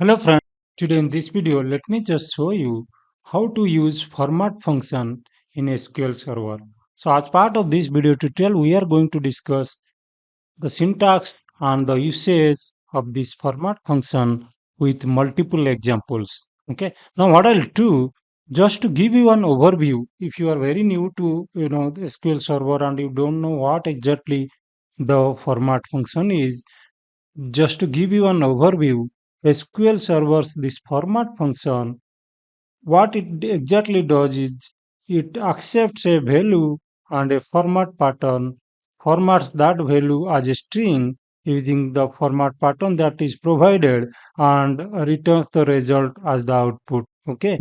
Hello friends, today in this video let me just show you how to use format function in SQL Server. So as part of this video tutorial we are going to discuss the syntax and the usage of this format function with multiple examples. Okay, now what I'll do, just to give you an overview, if you are very new to the SQL Server and you don't know what exactly the format function is, just to give you an overview, SQL servers this format function, what it exactly does is it accepts a value and a format pattern, formats that value as a string using the format pattern that is provided and returns the result as the output. Okay.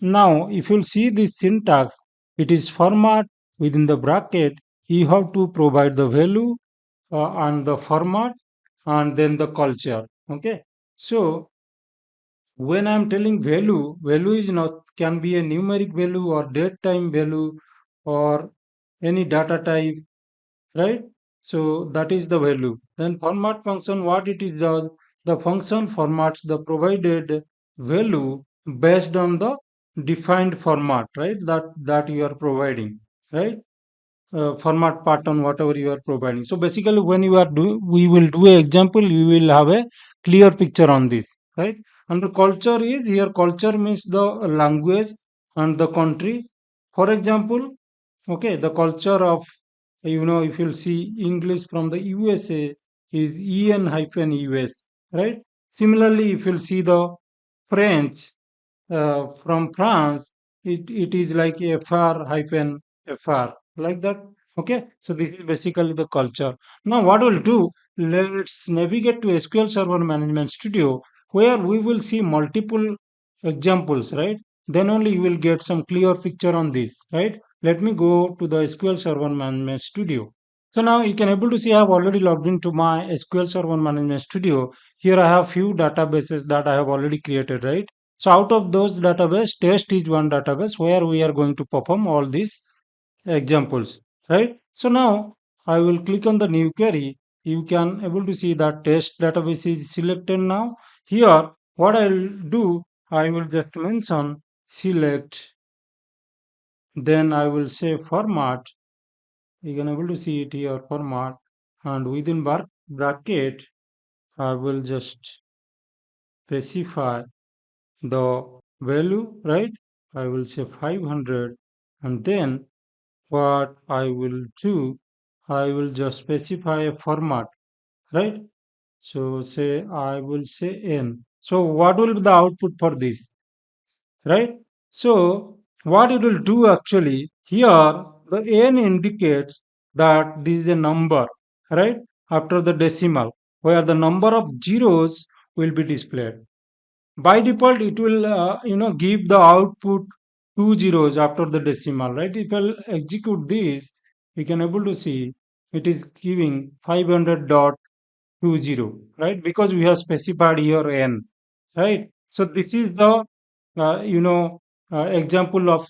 Now, if you see this syntax, it is format within the bracket. You have to provide the value and the format and then the culture. Okay, so when I'm telling value is not, can be a numeric value or date time value or any data type, right? So that is the value. Then format function, what it is does, the function formats the provided value based on the defined format, right? That you are providing, right? Format pattern whatever you are providing. So basically when you are do we will do a example, you will have a clear picture on this, right? And the culture is here, culture means the language and the country. For example, okay, the culture of, if you'll see English from the USA is en hyphen us, right? Similarly, if you'll see the French from France, it is like fr hyphen fr, like that. Okay, so this is basically the culture. Now what we'll do, let's navigate to SQL Server Management Studio, where we will see multiple examples, right? Then only you will get some clear picture on this, right? Let me go to the SQL Server Management Studio. So now you can able to see I have already logged into my SQL Server Management Studio. Here I have few databases that I have already created, right? So out of those database, test is one database where we are going to perform all these examples, right? So now I will click on the new query. You can able to see that test database is selected now. Here, what I'll do, I will just mention select, then I will say format. You can able to see it here, format, and within bracket, I will just specify the value, right? I will say 500, and then what I will do, I will just specify a format, right? So say I will say n. So what will be the output for this, right? So what it will do actually here, the n indicates that this is a number, right? After the decimal, where the number of zeros will be displayed. By default it will give the output two zeros after the decimal, right? If I'll execute this, we can able to see it is giving 500.20, right? Because we have specified here n, right? So this is the uh, you know example of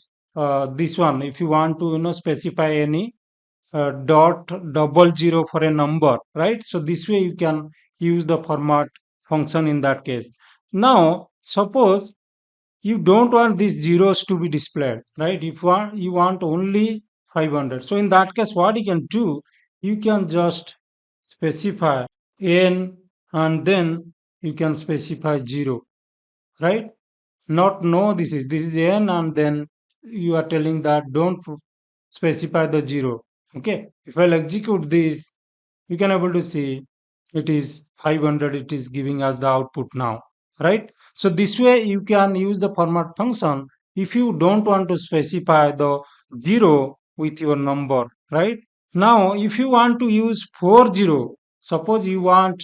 this one. If you want to specify any dot double zero for a number, right? So this way you can use the format function in that case. Now suppose you don't want these zeros to be displayed, right? If you want only 500, so in that case what you can do, you can just specify n and then you can specify 0, right? Not no, this is n, and then you are telling that don't specify the 0. Okay, if I'll execute this, you can able to see it is 500, it is giving us the output now, right? So this way you can use the format function if you don't want to specify the 0 with your number, right? Now if you want to use 40, suppose you want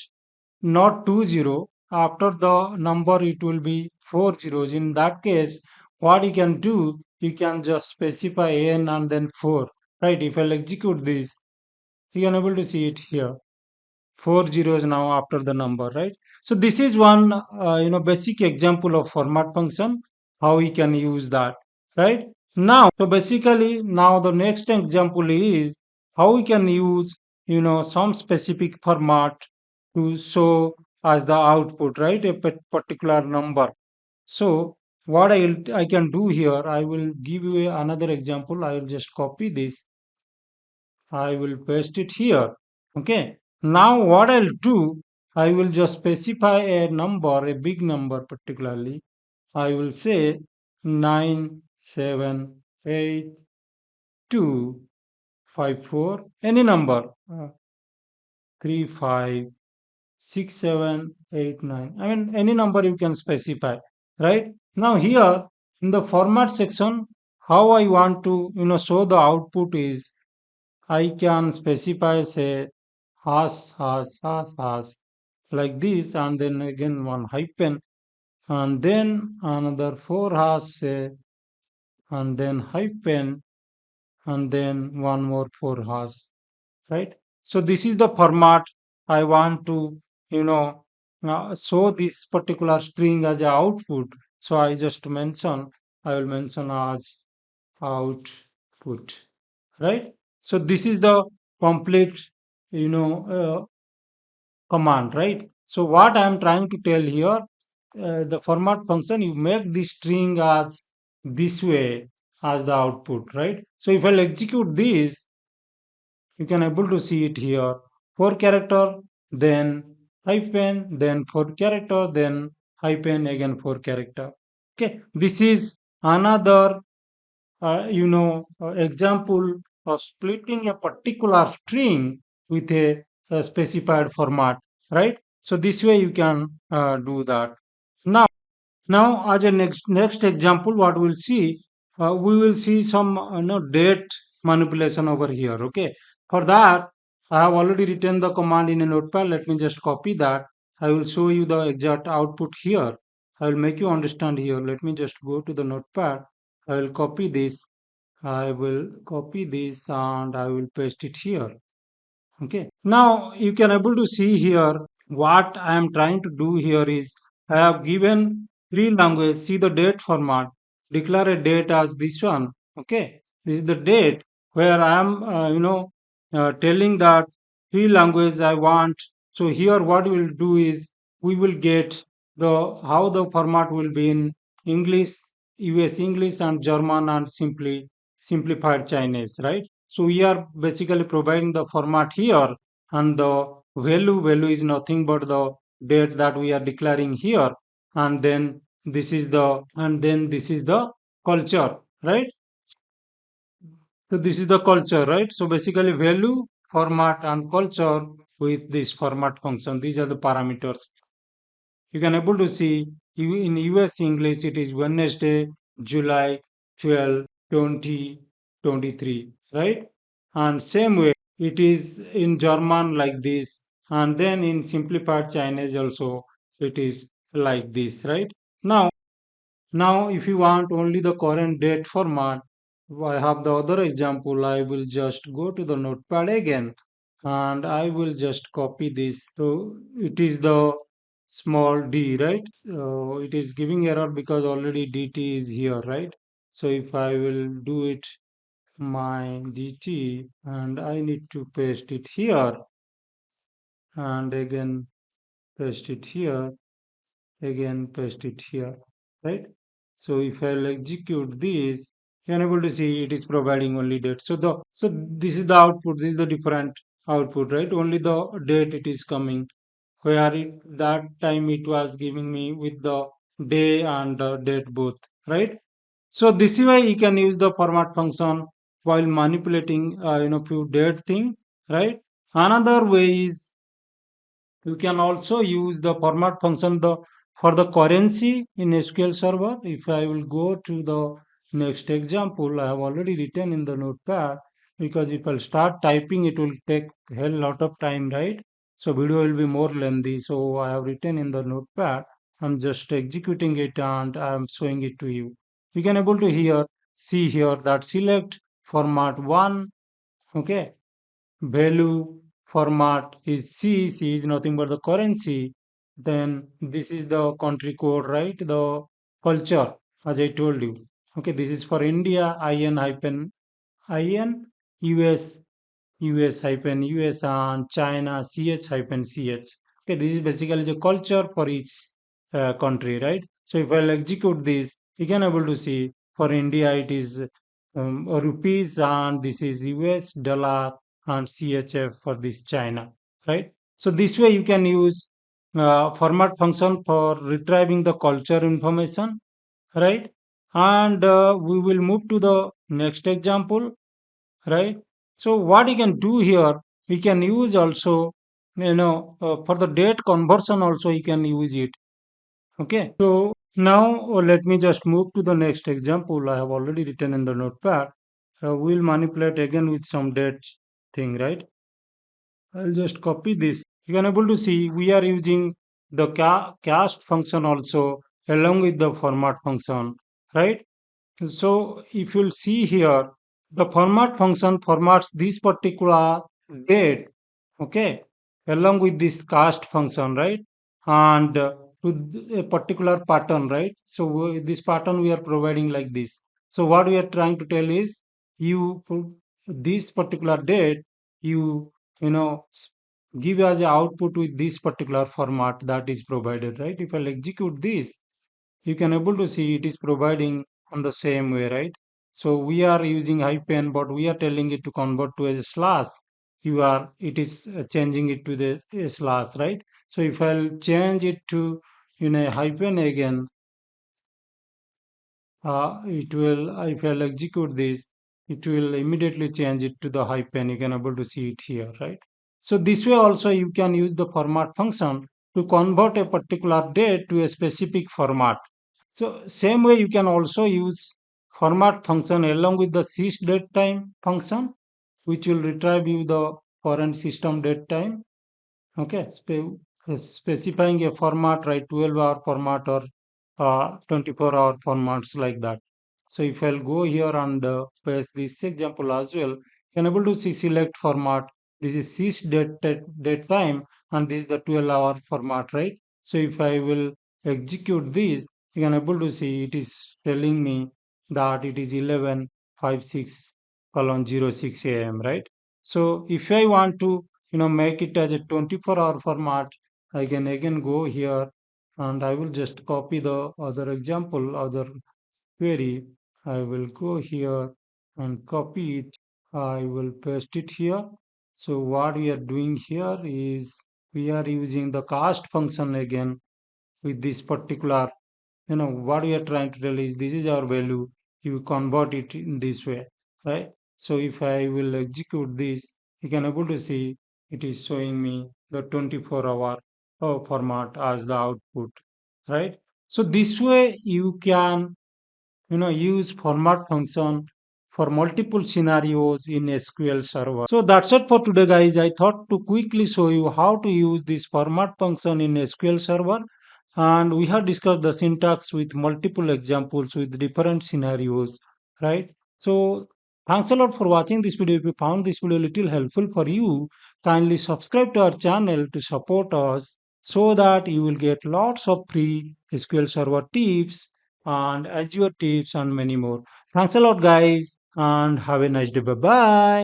not 20, after the number it will be 4 zeros. In that case, what you can do, you can just specify n and then 4, right? If I'll execute this, you can able to see it here, 4 zeros now after the number, right? So this is one basic example of format function, how we can use that, right? Now so basically now the next example is how we can use some specific format to show as the output, right? A particular number. So what I can do here, I will give you another example. I will just copy this. I will paste it here. Okay. Now what I'll do, I will just specify a number, a big number particularly. I will say 978 254, any number, 356789. I mean, any number you can specify, right? Now here in the format section, how I want to show the output is, I can specify say hash like this, and then again one hyphen, and then another four hash say, and then hyphen, and then one more four hash, right? So this is the format I want to you know show this particular string as a output. So I will mention as output, right? So this is the complete you know command, right? So what I am trying to tell here, the format function, you make the string as this way as the output, right? So if I'll execute this, you can able to see it here, four character, then hyphen, then four character, then hyphen, again four character. Okay, this is another example of splitting a particular string with a specified format, right? So this way you can do that. Now, as a next example, what we'll see, we will see some date manipulation over here. Okay, for that I have already written the command in a notepad. Let me just copy that. I will show you the exact output here. I will make you understand here. Let me just go to the notepad. I will copy this. I will copy this and I will paste it here. Okay. Now you can able to see here what I am trying to do here is, I have given three languages. See the date format. Declare a date as this one. Okay. This is the date where I am telling that three languages I want. So here what we will do is, we will get the how the format will be in English, US English, and German, and simplified Chinese, right? So we are basically providing the format here, and the value is nothing but the date that we are declaring here, and then this is the culture, right? So this is the culture, right? So basically value, format, and culture with this format function. These are the parameters. You can able to see in US English it is Wednesday, July 12, 2023, right? And same way it is in German like this, and then in simplified Chinese also it is like this, right? Now if you want only the current date format, I have the other example. I will just go to the notepad again, and I will just copy this. So it is the small d, right? So it is giving error because already dt is here, right? So if I will do it my dt, and I need to paste it here, and again paste it here, again paste it here, right? So if I'll execute this, you're able to see it is providing only date. So this is the output, this is the different output, right? Only the date it is coming, where that time it was giving me with the day and date both, right? So this way you can use the format function while manipulating few date thing, right? Another way is, you can also use the format function for the currency in SQL Server. If I will go to the next example, I have already written in the notepad, because if I'll start typing, it will take a hell lot of time, right? So video will be more lengthy. So I have written in the notepad. I'm just executing it and I'm showing it to you. You can able to see here that select format one. Okay, value format is C. C is nothing but the currency. Then this is the country code, right? The culture, as I told you. Okay, this is for India, IN hyphen IN, US, US hyphen US, and China, CH hyphen CH. Okay, this is basically the culture for each country, right? So if I'll execute this, you can able to see for India it is rupees, and this is US dollar, and CHF for this China, right? So this way you can use format function for retrieving the culture information, right? And we will move to the next example, right? So what you can do here, we can use also, for the date conversion also you can use it. Okay. So now let me just move to the next example. I have already written in the notepad. We'll manipulate again with some date thing, right? I'll just copy this. You can able to see we are using the cast function also along with the format function, right? So if you'll see here, the format function formats this particular date, okay, along with this cast function, right? And with a particular pattern, right? So this pattern we are providing like this. So what we are trying to tell is you put this particular date, you you know s- give as a output with this particular format that is provided, right? If I'll execute this, you can able to see it is providing on the same way, right? So we are using hyphen, but we are telling it to convert to a slash. It is changing it to the a slash, right? So if I'll change it to a hyphen again, it will, if I'll execute this, it will immediately change it to the hyphen. You can able to see it here, right? So this way also you can use the format function to convert a particular date to a specific format. So same way you can also use format function along with the sysDateTime function, which will retrieve you the current system date time. Okay, specifying a format, right? 12-hour format or 24-hour formats like that. So if I'll go here and paste this example as well, you can able to see select format. This is date time, and this is the 12-hour format, right? So if I will execute this, you can able to see it is telling me that it is 11:56 colon 06 a.m., right? So if I want to make it as a 24-hour format, I can again go here and I will just copy the other example, other query. I will go here and copy it. I will paste it here. So what we are doing here is we are using the cast function again with this particular, what we are trying to tell is this is our value. You convert it in this way, right? So if I will execute this, you can able to see it is showing me the 24-hour format as the output, right? So this way you can use format function for multiple scenarios in SQL Server. So that's it for today, guys. I thought to quickly show you how to use this format function in SQL Server, and we have discussed the syntax with multiple examples with different scenarios, right? So thanks a lot for watching this video. If you found this video little helpful for you, kindly subscribe to our channel to support us so that you will get lots of free SQL Server tips and Azure tips and many more. Thanks a lot, guys, and have a nice day. Bye bye.